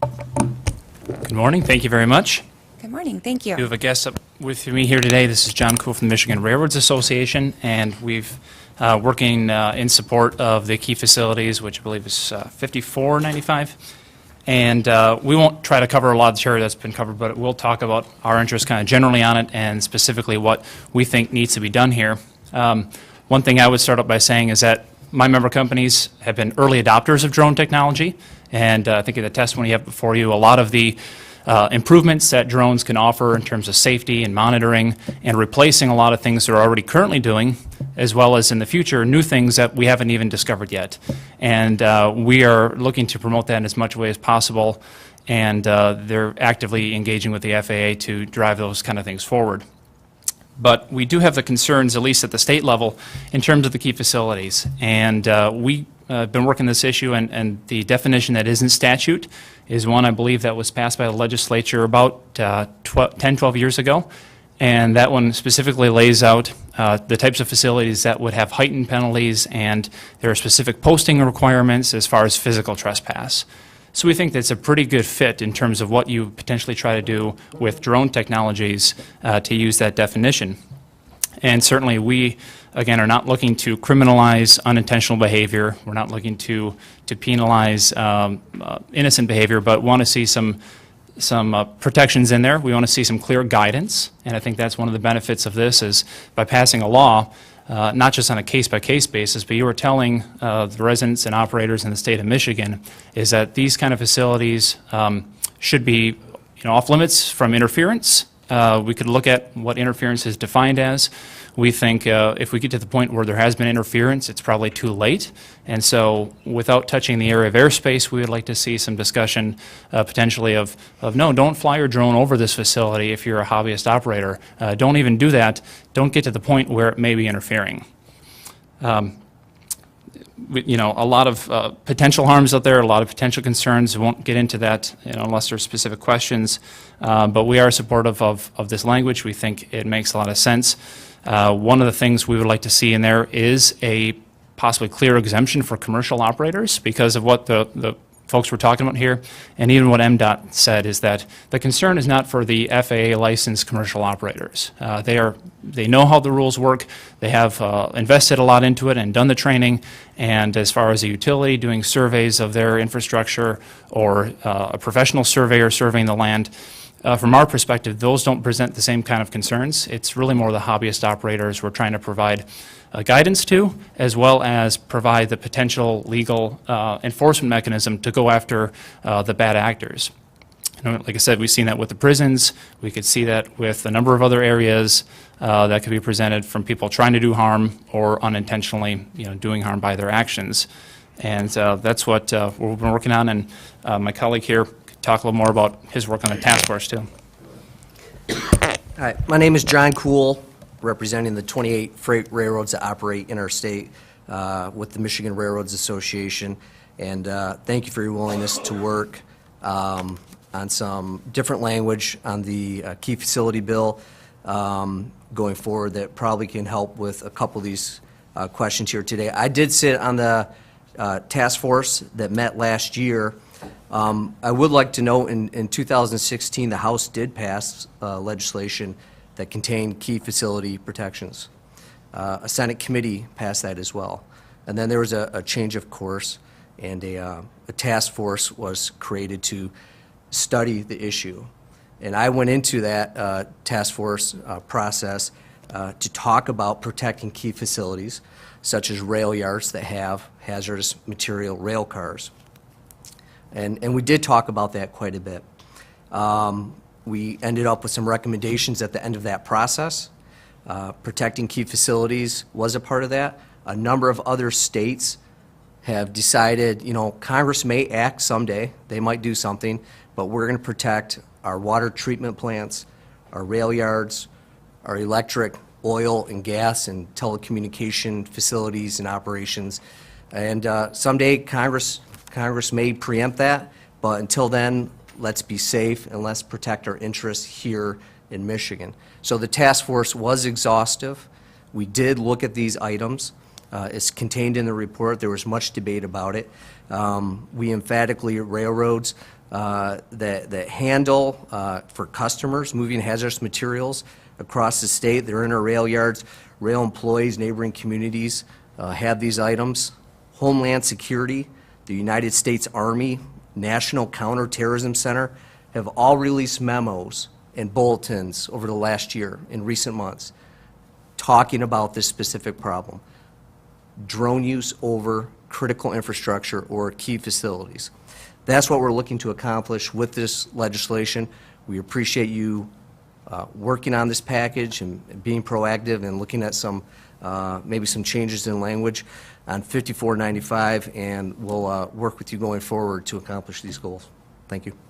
Good morning. Thank you very much. Good morning. Thank you. We have a guest up with me here today. This is John Kuhl from the Michigan Railroads Association, and we've working in support of the key facilities, which I believe is 5495. And we won't try to cover a lot of the area that's been covered, but we'll talk about our interest kind of generally on it and specifically what we think needs to be done here. One thing I would start up by saying is that my member companies have been early adopters of drone technology, and I think in the testimony you have before you, a lot of the improvements that drones can offer in terms of safety and monitoring and replacing a lot of things they're already currently doing, as well as in the future, new things that we haven't even discovered yet. And we are looking to promote that in as much way as possible, and they're actively engaging with the FAA to drive those kind of things forward. But we do have the concerns, at least at the state level, in terms of the key facilities. And we have been working this issue, and the definition that is in statute is one, I believe, that was passed by the legislature about 10, 12 years ago. And that one specifically lays out the types of facilities that would have heightened penalties, and there are specific posting requirements as far as physical trespass. So we think that's a pretty good fit in terms of what you potentially try to do with drone technologies to use that definition. And certainly we, again, are not looking to criminalize unintentional behavior. We're not looking to penalize innocent behavior, but want to see some protections in there. We want to see some clear guidance, and I think that's one of the benefits of this is by passing a law, not just on a case-by-case basis, but you were telling the residents and operators in the state of Michigan is that these kind of facilities should be off limits from interference. We could look at what interference is defined as. We think if we get to the point where there has been interference, it's probably too late. And so without touching the area of airspace, we would like to see some discussion potentially of no, don't fly your drone over this facility if you're a hobbyist operator. Don't even do that. Don't get to the point where it may be interfering. A lot of potential harms out there, a lot of potential concerns. We won't get into that unless there's specific questions. But we are supportive of this language. We think it makes a lot of sense. One of the things we would like to see in there is a possibly clear exemption for commercial operators because of what the folks were talking about here, and even what MDOT said is that the concern is not for the FAA licensed commercial operators. They know how the rules work. They have invested a lot into it and done the training, and as far as a utility doing surveys of their infrastructure or a professional surveyor surveying the land, from our perspective, those don't present the same kind of concerns. It's really more the hobbyist operators we're trying to provide guidance to, as well as provide the potential legal enforcement mechanism to go after the bad actors. Like I said, we've seen that with the prisons. We could see that with a number of other areas that could be presented from people trying to do harm or unintentionally doing harm by their actions. And that's what we've been working on, and my colleague here could talk a little more about his work on the task force too. Hi, my name is John Kuhl, representing the 28 freight railroads that operate in our state with the Michigan Railroads Association. And thank you for your willingness to work on some different language on the key facility bill going forward that probably can help with a couple of these questions here today. I did sit on the task force that met last year. I would like to note in 2016 the House did pass legislation that contained key facility protections. A Senate committee passed that as well. And then there was a change of course, and a task force was created to study the issue. And I went into that task force process to talk about protecting key facilities, such as rail yards that have hazardous material rail cars. And we did talk about that quite a bit. We ended up with some recommendations at the end of that process. Protecting key facilities was a part of that. A number of other states have decided, Congress may act someday, they might do something, but we're going to protect our water treatment plants, our rail yards, our electric, oil, and gas, and telecommunication facilities and operations. And someday Congress may preempt that, but until then, let's be safe and let's protect our interests here in Michigan. So the task force was exhaustive. We did look at these items. It's contained in the report. There was much debate about it. We emphatically at Railroads that handle for customers moving hazardous materials across the state. They're in our rail yards. Rail employees, neighboring communities have these items. Homeland Security, the United States Army, National Counterterrorism Center have all released memos and bulletins over the last year, in recent months, talking about this specific problem: drone use over critical infrastructure or key facilities. That's what we're looking to accomplish with this legislation. We appreciate you working on this package and being proactive and looking at some, maybe some changes in language on 5495, and we'll work with you going forward to accomplish these goals. Thank you.